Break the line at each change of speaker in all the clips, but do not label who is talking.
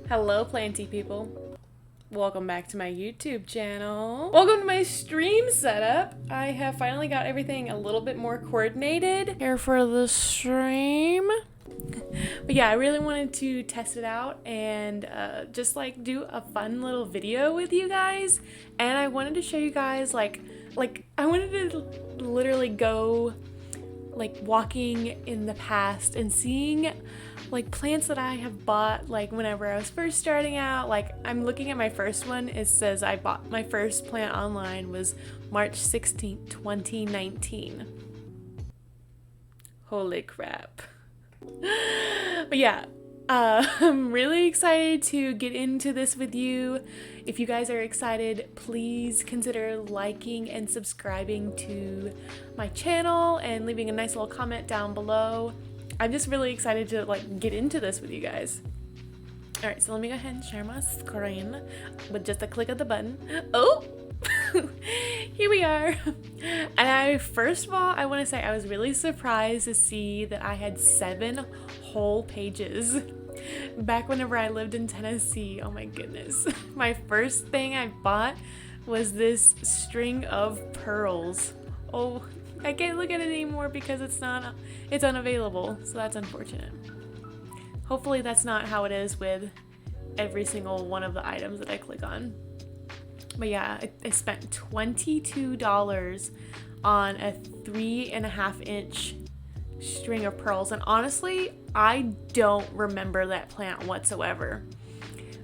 Hello, Planty people. Welcome back to my YouTube channel. Welcome to my stream setup. I have finally got everything a little bit more coordinated here for the stream. But yeah, I really wanted to test it out and just like do a fun little video with you guys. And I wanted to show you guys like I wanted to literally go like walking in the past and seeing like plants that I have bought like whenever I was first starting out. Like I'm looking at my first one. It says I bought my first plant online was March 16th, 2019. Holy crap. But yeah, I'm really excited to get into this with you. If you guys are excited, please consider liking and subscribing to my channel and leaving a nice little comment down below. I'm just really excited to like get into this with you guys. All right, so let me go ahead and share my screen with just a click of the button. Oh, here we are. And first of all, I want to say I was really surprised to see that I had 7 whole pages. Back whenever I lived in Tennessee, oh my goodness. My first thing I bought was this string of pearls. Oh, I can't look at it anymore because it's unavailable, so that's unfortunate. Hopefully that's not how it is with every single one of the items that I click on. But yeah, I spent $22 on a 3.5 inch string of pearls, and honestly, I don't remember that plant whatsoever.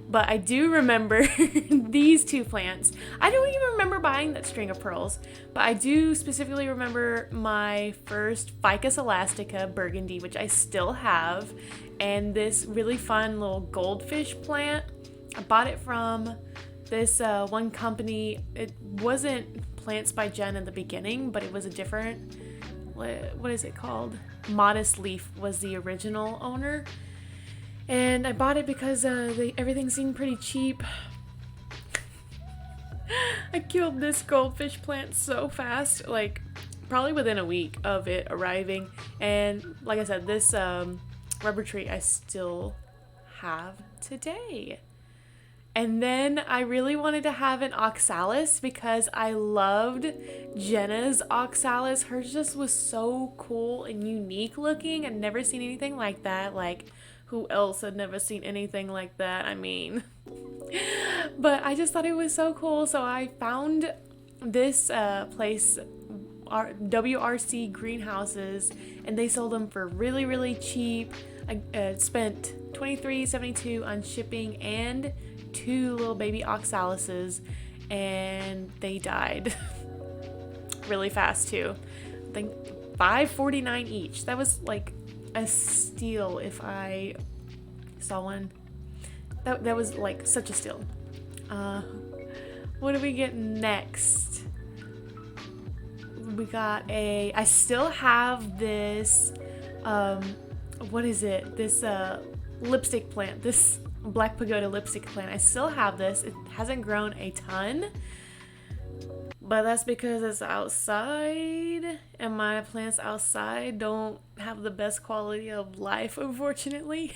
But I do remember these 2 plants. I don't even remember buying that string of pearls, but I do specifically remember my first Ficus elastica burgundy, which I still have, and this really fun little goldfish plant. I bought it from this one company. It wasn't Plants by Jen in the beginning, but it was a different, what is it called? Modest Leaf was the original owner. And I bought it because everything seemed pretty cheap. I killed this goldfish plant so fast, like probably within a week of it arriving. And like I said, this rubber tree I still have today. And then I really wanted to have an oxalis because I loved Jenna's oxalis. Hers just was so cool and unique looking. I'd never seen anything like that. Like, who else had never seen anything like that? I mean, but I just thought it was so cool. So I found this place, WRC Greenhouses, and they sold them for really, really cheap. I spent $23.72 on shipping and 2 little baby oxalises, and they died really fast too. I think $5.49 each. That was like a steal if I saw one. That was like such a steal. What do we get next? We got I still have this what is it? This lipstick plant. This Black Pagoda lipstick plant. I still have this. It hasn't grown a ton, but that's because it's outside, and my plants outside don't have the best quality of life, unfortunately.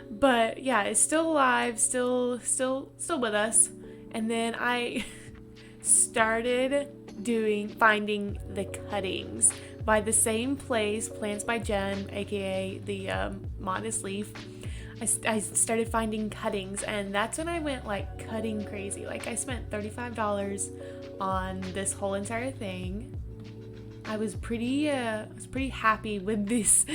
But yeah, it's still alive, still with us. And then I started finding the cuttings by the same place, Plants by Jen, aka the Modest Leaf. I started finding cuttings, and that's when I went like cutting crazy. Like I spent $35 on this whole entire thing. I was pretty happy with this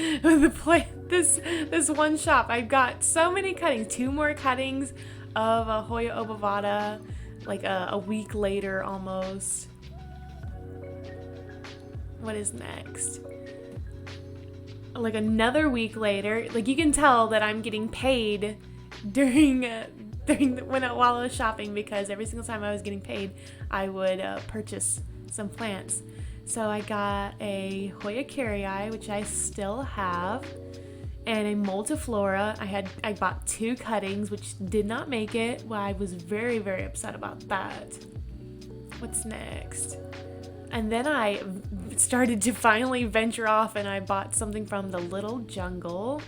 one shop. I got so many cuttings, 2 more cuttings of a Hoya Obscura, like a week later almost. What is next? Like another week later, like you can tell that I'm getting paid while I was shopping, because every single time I was getting paid, I would purchase some plants. So I got a Hoya carrii, which I still have, and a multiflora. I bought 2 cuttings, which did not make it. Well, I was very, very upset about that. What's next? And then I started to finally venture off, and I bought something from the Little Jungle.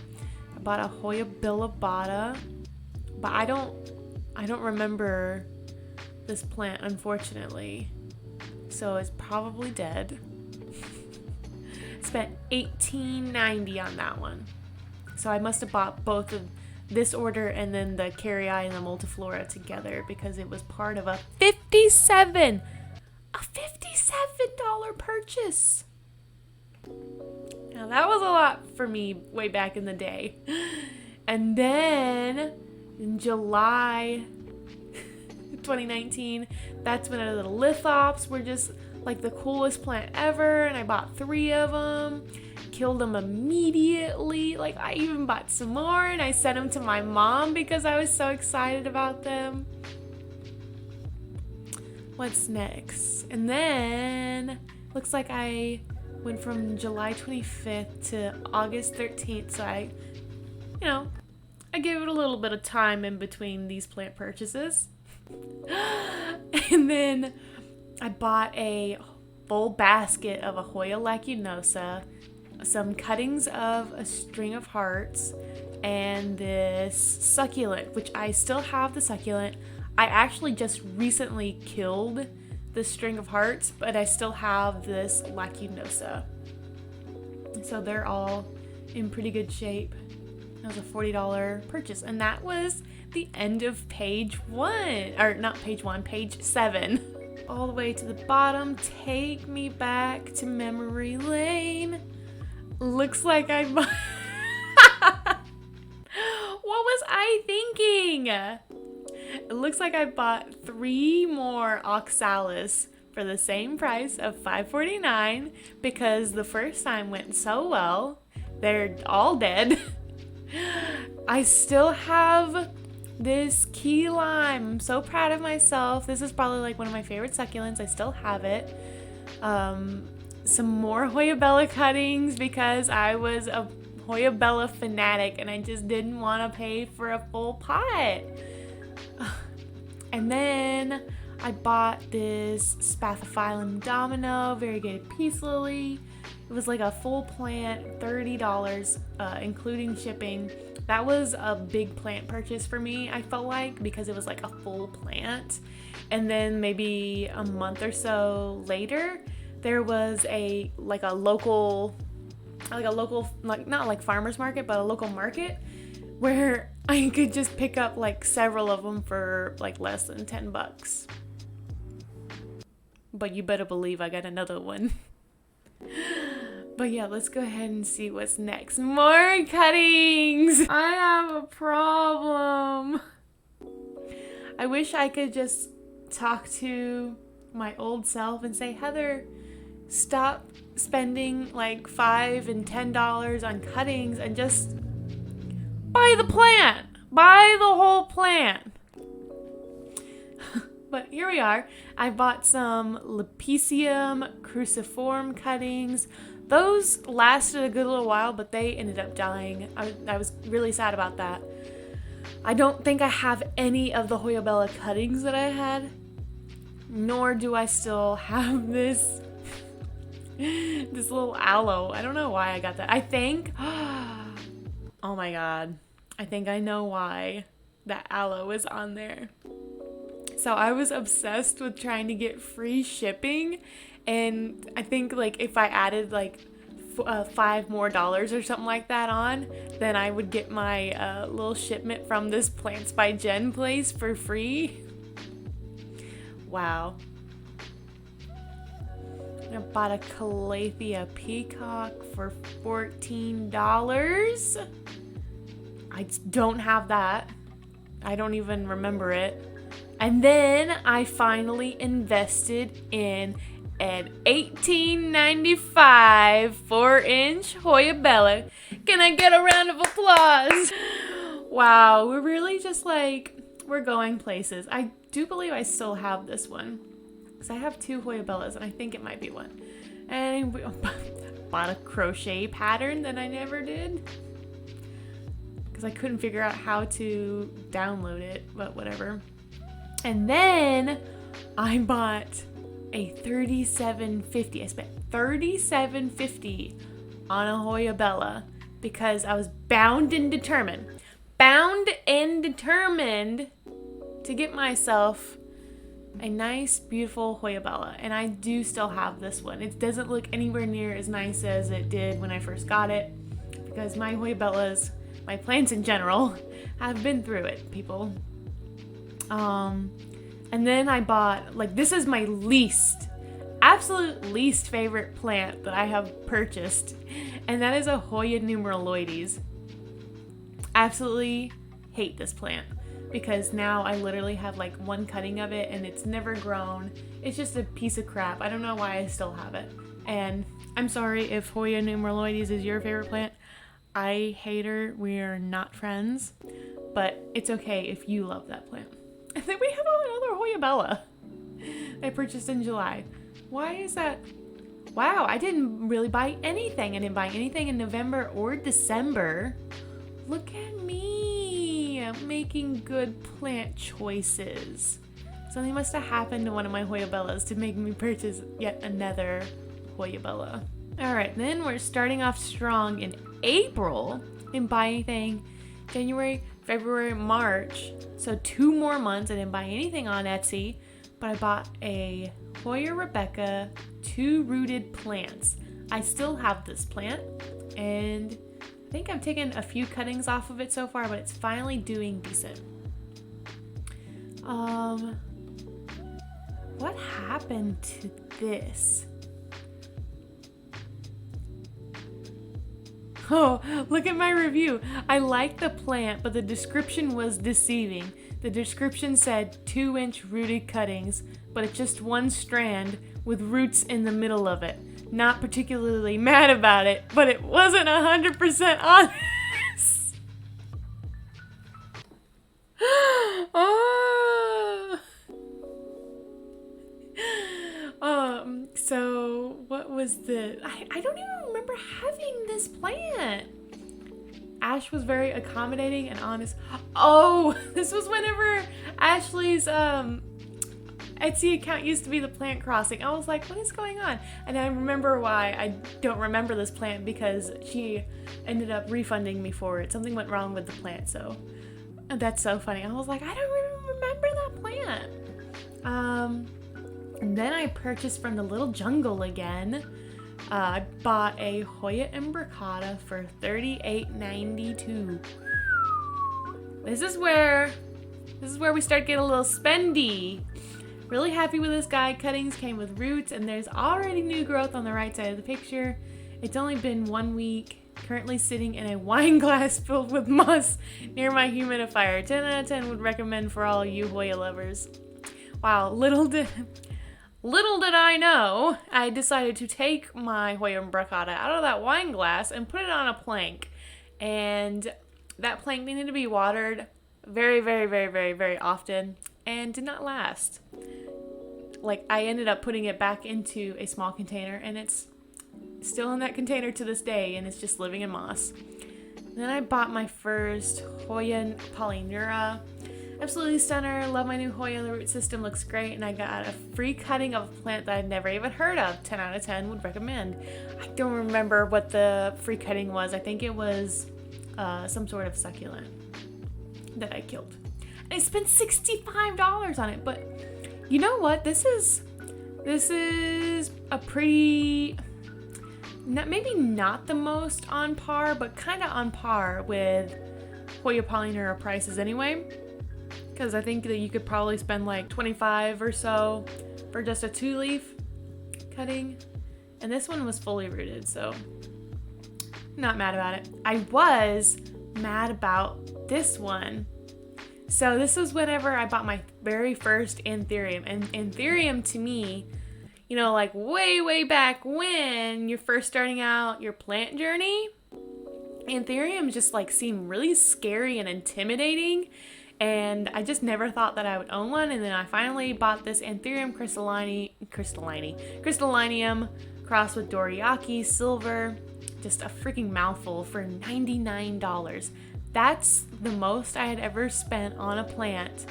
I bought a Hoya bilobata, but I don't remember this plant, unfortunately. So it's probably dead. Spent $18.90 on that one. So I must have bought both of this order and then the Carrii and the Multiflora together because it was part of a $57 purchase. Now that was a lot for me way back in the day. And then in July 2019, that's when the little lithops were just like the coolest plant ever, and I bought 3 of them, killed them immediately. Like, I even bought some more and I sent them to my mom because I was so excited about them. What's next? And then looks like I went from July 25th to August 13th, so I gave it a little bit of time in between these plant purchases. And then I bought a full basket of a Hoya Lachinosa, some cuttings of a string of hearts, and this succulent, which I still have the succulent. I actually just recently killed the string of hearts, but I still have this Lachinosa. So they're all in pretty good shape. That was a $40 purchase, and that was the end of page 1, or not page 1, page 7. All the way to the bottom, take me back to memory lane. Looks like I what was I thinking? It looks like I bought 3 more oxalis for the same price of $5.49 because the first time went so well. They're all dead. I still have this key lime. I'm so proud of myself. This is probably like one of my favorite succulents. I still have it. Some more Hoya Bella cuttings because I was a Hoya Bella fanatic and I just didn't want to pay for a full pot. And then I bought this Spathiphyllum domino, variegated peace lily. It was like a full plant, $30, including shipping. That was a big plant purchase for me, I felt like, because it was like a full plant. And then maybe a month or so later, there was a local, like not like farmer's market, but a local market where I could just pick up like several of them for like less than $10. But you better believe I got another one. But yeah, let's go ahead and see what's next. More cuttings! I have a problem. I wish I could just talk to my old self and say, Heather, stop spending like $5 and $10 on cuttings and just buy the plant. Buy the whole plant. But here we are. I bought some Lepicium cruciform cuttings. Those lasted a good little while, but they ended up dying. I was really sad about that. I don't think I have any of the Hoya Bella cuttings that I had, nor do I still have this little aloe. I don't know why I got that. I think, oh my god, I think I know why that aloe is on there. So I was obsessed with trying to get free shipping, and I think like if I added like $5 more or something like that on, then I would get my little shipment from this Plants by Jen place for free. Wow. I bought a Calathea peacock for $14. I don't have that. I don't even remember it. And then I finally invested in an $18.95 4-inch Hoya Bella. Can I get a round of applause? Wow, we're really just like, we're going places. I do believe I still have this one, because I have 2 Hoya Bellas and I think it might be one. And we bought a crochet pattern that I never did because I couldn't figure out how to download it, but whatever. And then I bought a $37.50. I spent $37.50 on a Hoya Bella because I was bound and determined. bound and determined to get myself a nice, beautiful Hoya Bella. And I do still have this one. It doesn't look anywhere near as nice as it did when I first got it, because my Hoya Bellas, my plants in general, have been through it, people. And then I bought, like, this is my absolute least favorite plant that I have purchased, and that is a Hoya numeraloides. Absolutely hate this plant because now I literally have like one cutting of it and it's never grown. It's just a piece of crap. I don't know why I still have it. And I'm sorry if Hoya numeraloides is your favorite plant. I hate her. We are not friends, but it's okay if you love that plant. And then we have another Hoya Bella I purchased in July. Why is that? Wow, I didn't really buy anything. I didn't buy anything in November or December. Look at me making good plant choices. Something must have happened to one of my Hoya Bellas to make me purchase yet another Hoya Bella. Alright, then we're starting off strong in April. Didn't buy anything. January, February, March. So 2 more months. I didn't buy anything on Etsy, but I bought a Hoya Rebecca 2-rooted plants. I still have this plant, and I think I've taken a few cuttings off of it so far, but it's finally doing decent. What happened to this? Oh, look at my review. I like the plant, but the description was deceiving. The description said 2-inch rooted cuttings, but it's just one strand with roots in the middle of it. Not particularly mad about it, but it wasn't 100% honest. So what was the, I don't even remember having this plant. Ash was very accommodating and honest. Oh, this was whenever Ashley's Etsy account used to be the plant crossing. I was like, what is going on? And I remember why I don't remember this plant, because she ended up refunding me for it. Something went wrong with the plant, so that's so funny. I was like, I don't even remember that plant. And then I purchased from the Little Jungle again. I bought a Hoya Imbricata for $38.92. This is where we start getting a little spendy. Really happy with this guy. Cuttings came with roots, and there's already new growth on the right side of the picture. It's only been 1 week. Currently sitting in a wine glass filled with moss near my humidifier. 10 out of 10 would recommend for all you Hoya lovers. Wow, little did I know, I decided to take my Hoya Imbricata out of that wine glass and put it on a plank. And that plank needed to be watered very, very, very, very, very often and did not last. Like, I ended up putting it back into a small container, and it's still in that container to this day, and it's just living in moss. Then I bought my first Hoya Polyneura. Absolutely stunner. Love my new Hoya. The root system looks great, and I got a free cutting of a plant that I'd never even heard of. 10 out of 10 would recommend. I don't remember what the free cutting was. I think it was some sort of succulent that I killed. And I spent $65 on it, but you know what? This is a pretty, maybe not the most on par, but kind of on par with Hoya Polyneura prices anyway. Because I think that you could probably spend like $25 or so for just a 2-leaf cutting. And this one was fully rooted, so not mad about it. I was mad about this one. So this was whenever I bought my very first Anthurium. And Anthurium to me, you know, like way back when you're first starting out your plant journey, Anthurium just like seemed really scary and intimidating. And I just never thought that I would own one. And then I finally bought this Anthurium crystallinium crossed with Doriaki silver. Just a freaking mouthful for $99. That's the most I had ever spent on a plant.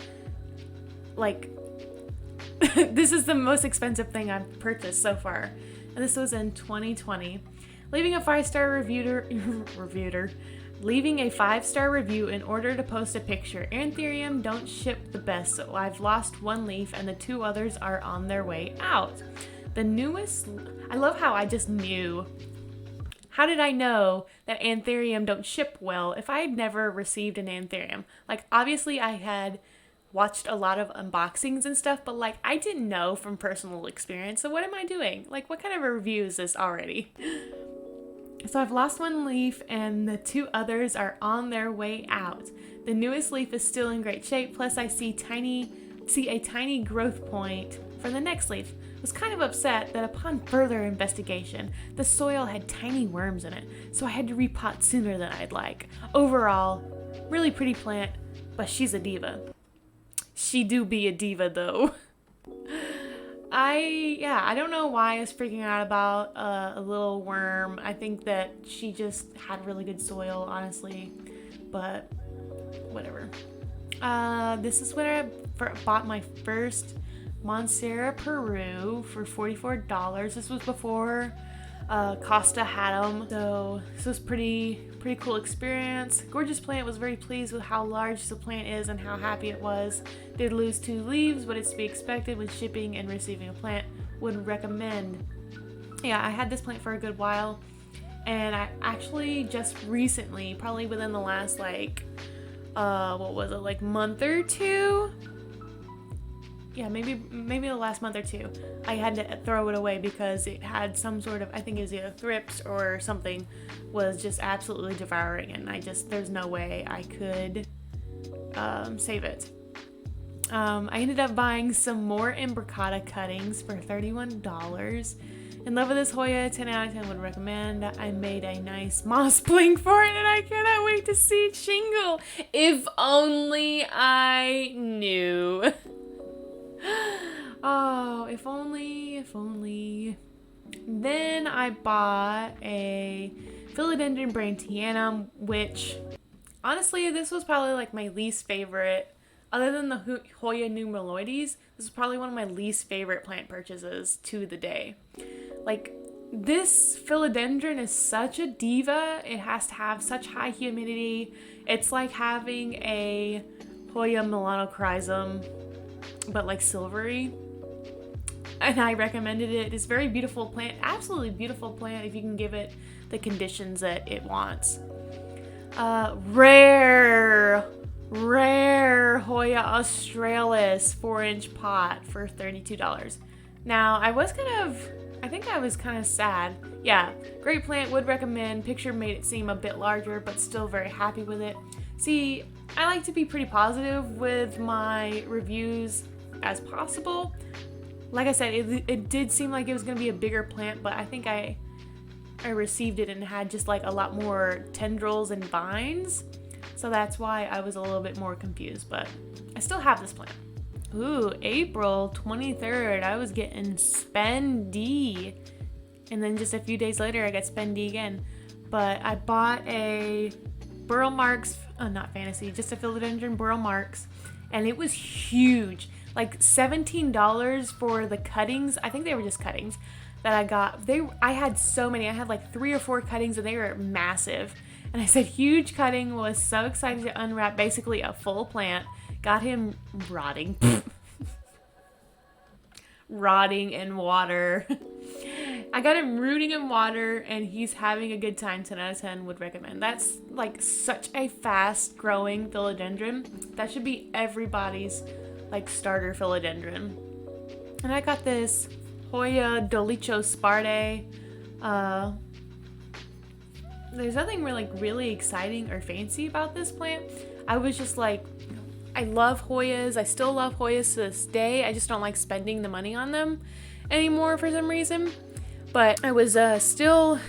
Like, this is the most expensive thing I've purchased so far. And this was in 2020. Leaving a 5-star reviewer Leaving a 5-star review in order to post a picture. Anthurium don't ship the best, so I've lost one leaf and the 2 others are on their way out. The newest, I love how I just knew. How did I know that Anthurium don't ship well if I had never received an Anthurium? Like, obviously I had watched a lot of unboxings and stuff, but like, I didn't know from personal experience. So what am I doing? Like, what kind of a review is this already? So I've lost one leaf and the 2 others are on their way out. The newest leaf is still in great shape, plus I see a tiny growth point for the next leaf. I was kind of upset that upon further investigation, the soil had tiny worms in it, so I had to repot sooner than I'd like. Overall, really pretty plant, but she's a diva. She do be a diva though. I don't know why I was freaking out about a little worm. I think that she just had really good soil, honestly, but whatever. This is when I bought my first Monstera Peru for $44. This was before Costa had them, so this was pretty cool experience. Gorgeous plant. Was very pleased with how large the plant is and how happy it was. Did lose 2 leaves, but it's to be expected when shipping and receiving a plant. Would recommend. Yeah, I had this plant for a good while, and I actually just recently, probably within the last like month or 2. Yeah, maybe the last month or 2, I had to throw it away because it had some sort of, I think it was either thrips or something, was just absolutely devouring, and there's no way I could save it. I ended up buying some more imbricata cuttings for $31. In love with this Hoya, 10 out of 10 would recommend. I made a nice moss bling for it, and I cannot wait to see it shingle. If only I knew. Oh, if only. Then I bought a Philodendron Brantianum, which honestly, this was probably like my least favorite. Other than the Hoya Numeroides, this is probably one of my least favorite plant purchases to the day. Like, this philodendron is such a diva. It has to have such high humidity. It's like having a Hoya Melanochrysum, but like silvery. And I recommended it. It's a very beautiful plant, absolutely beautiful plant if you can give it the conditions that it wants. Rare Hoya Australis 4-inch pot for $32. Now, I was kind of sad. Yeah, great plant, would recommend. Picture made it seem a bit larger, but still very happy with it. See, I like to be pretty positive with my reviews as possible. Like I said, it did seem like it was going to be a bigger plant, but I think I received it and it had just like a lot more tendrils and vines. So that's why I was a little bit more confused, but I still have this plant. Ooh, April 23rd, I was getting spendy. And then just a few days later, I got spendy again. But I bought a Burl Marks, not fantasy, just a Philodendron Burl Marks. And it was huge. Like $17 for the cuttings. I think they were just cuttings that I got. I had so many. I had like 3 or 4 cuttings and they were massive. And I said huge cutting, was so excited to unwrap basically a full plant. Got him rotting. Rotting in water. I got him rooting in water and he's having a good time. 10 out of 10 would recommend. That's like such a fast growing philodendron. That should be everybody's like starter philodendron. And I got this Hoya Deliciosparte. There's nothing really exciting or fancy about this plant. I was just like, I love Hoyas. I still love Hoyas to this day. I just don't like spending the money on them anymore for some reason. But I was still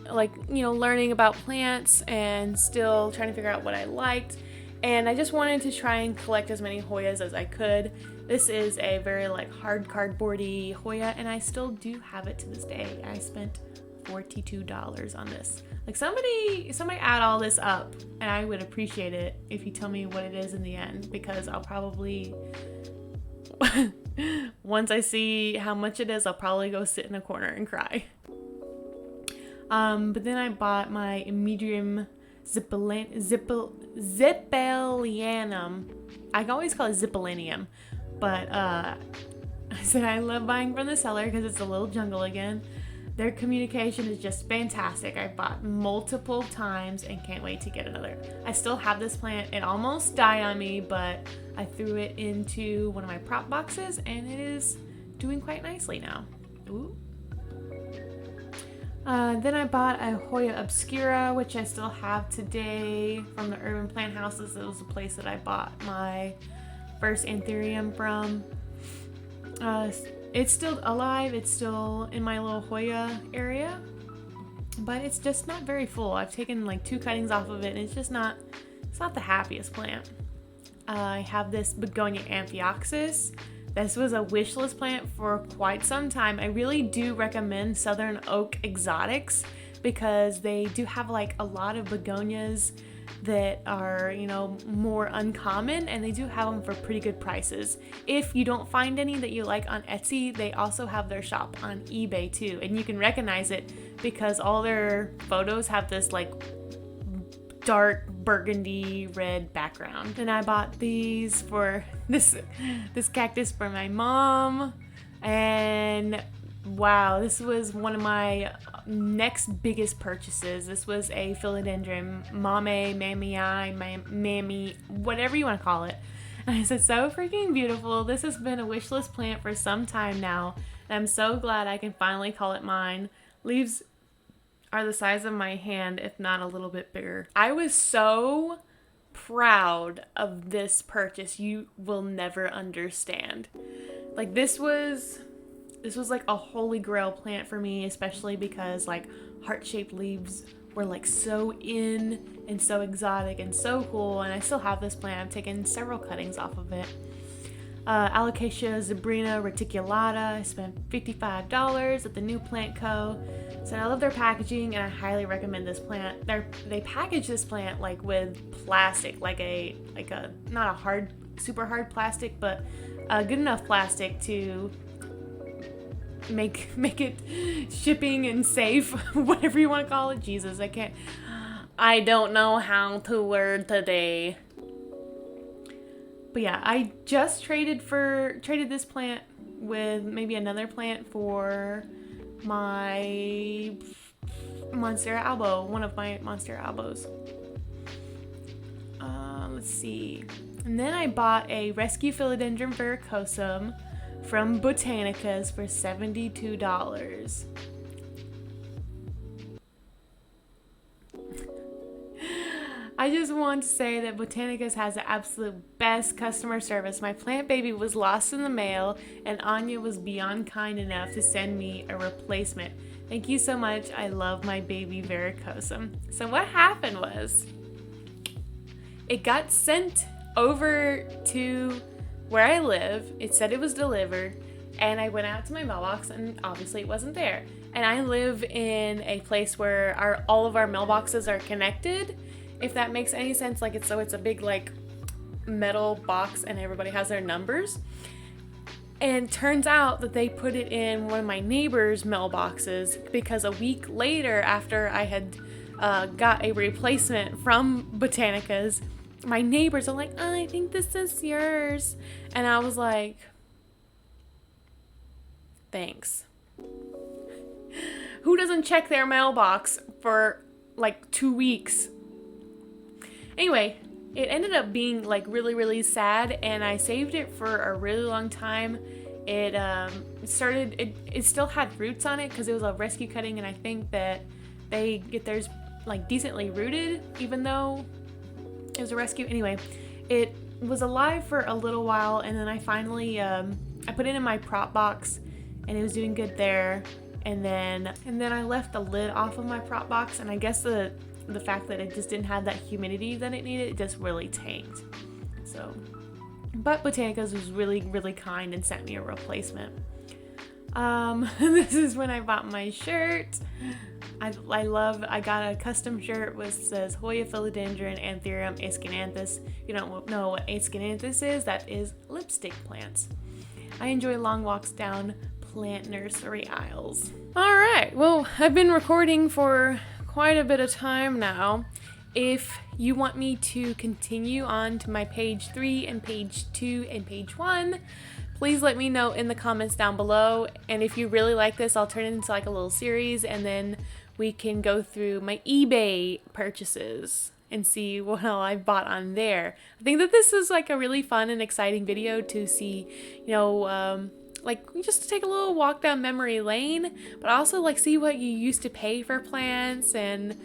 like, learning about plants and still trying to figure out what I liked. And I just wanted to try and collect as many Hoyas as I could. This is a very like hard cardboardy Hoya, and I still do have it to this day. I spent $42 on this. Like somebody add all this up, and I would appreciate it if you tell me what it is in the end, because I'll probably once I see how much it is, I'll probably go sit in a corner and cry. But then I bought my medium Zippelianum. I can always call it Zippelinium, but I said I love buying from the seller because it's a little jungle again. Their communication is just fantastic. I bought multiple times and can't wait to get another. I still have this plant. It almost died on me, but I threw it into one of my prop boxes and it is doing quite nicely now. Ooh. Then I bought a Hoya Obscura, which I still have today from the Urban Plant Houses. It was the place that I bought my first anthurium from. It's still alive. It's still in my little Hoya area, but it's just not very full. I've taken like 2 cuttings off of it, and it's not the happiest plant. I have this Begonia Amphioxus. This was a wish list plant for quite some time. I really do recommend Southern Oak Exotics because they do have like a lot of begonias that are, you know, more uncommon, and they do have them for pretty good prices. If you don't find any that you like on Etsy, they also have their shop on eBay too, and you can recognize it because all their photos have this like dark burgundy red background. And I bought these for this cactus for my mom, and wow, this was one of my next biggest purchases. This was a Philodendron mammy, whatever you want to call it. And I said, so freaking beautiful. This has been a wish list plant for some time now, and I'm so glad I can finally call it mine. Leaves are the size of my hand, if not a little bit bigger. I was so proud of this purchase. You will never understand. Like this was like a holy grail plant for me, especially because like heart-shaped leaves were like so in and so exotic and so cool, and I still have this plant. I've taken several cuttings off of it. Allocation Sabrina Reticulata. I spent $55 at the New Plant Co. So I love their packaging and I highly recommend this plant. They package this plant like with plastic, like a not a hard, super hard plastic, but good enough plastic to make it shipping and safe, whatever you want to call it. Jesus, I don't know how to word today. But yeah, I just traded this plant with maybe another plant for my Monstera albo, one of my Monstera albos. Let's see. And then I bought a Rescue Philodendron verrucosum from Botanicas for $72. I just want to say that Botanicas has the absolute best customer service. My plant baby was lost in the mail, and Anya was beyond kind enough to send me a replacement. Thank you so much. I love my baby verrucosum. So what happened was, it got sent over to where I live. It said it was delivered, and I went out to my mailbox, and obviously it wasn't there. And I live in a place where all of our mailboxes are connected, if that makes any sense. Like it's a big like metal box and everybody has their numbers. And turns out that they put it in one of my neighbor's mailboxes because a week later, after I had got a replacement from Botanicas, my neighbors are like, oh, I think this is yours. And I was like, thanks. Who doesn't check their mailbox for like 2 weeks? Anyway, it ended up being like really, really sad, and I saved it for a really long time. It still had roots on it because it was a rescue cutting, and I think that they get theirs like decently rooted, even though it was a rescue. Anyway, it was alive for a little while, and then I finally I put it in my prop box, and it was doing good there. And then I left the lid off of my prop box, and I guess the fact that it just didn't have that humidity that it needed, it just really tanked. So, but Botanicas was really, really kind and sent me a replacement. This is when I bought my shirt. I got a custom shirt which says Hoya Philodendron Anthurium Aescynanthus. If you don't know what Aescynanthus is, that is lipstick plants. I enjoy long walks down plant nursery aisles. All right, well, I've been recording for quite a bit of time now, If you want me to continue on to my page 3 and page 2 and page 1, please let me know in the comments down below. And if you really like this, I'll turn it into like a little series, and then we can go through my eBay purchases and see what all I bought on there. I think that this is like a really fun and exciting video to see, you know, like just to take a little walk down memory lane, but also like see what you used to pay for plants and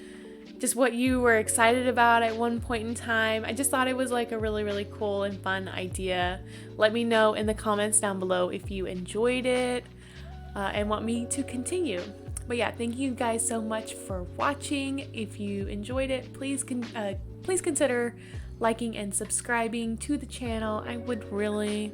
just what you were excited about at one point in time. I just thought it was like a really cool and fun idea. Let me know in the comments down below if you enjoyed it and want me to continue. But yeah, thank you guys so much for watching. If you enjoyed it, please consider liking and subscribing to the channel. I would really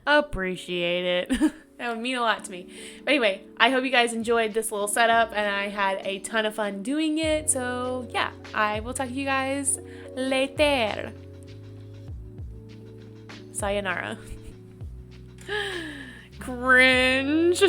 appreciate it. That would mean a lot to me. But anyway, I hope you guys enjoyed this little setup, and I had a ton of fun doing it. So yeah, I will talk to you guys later. Sayonara. Cringe.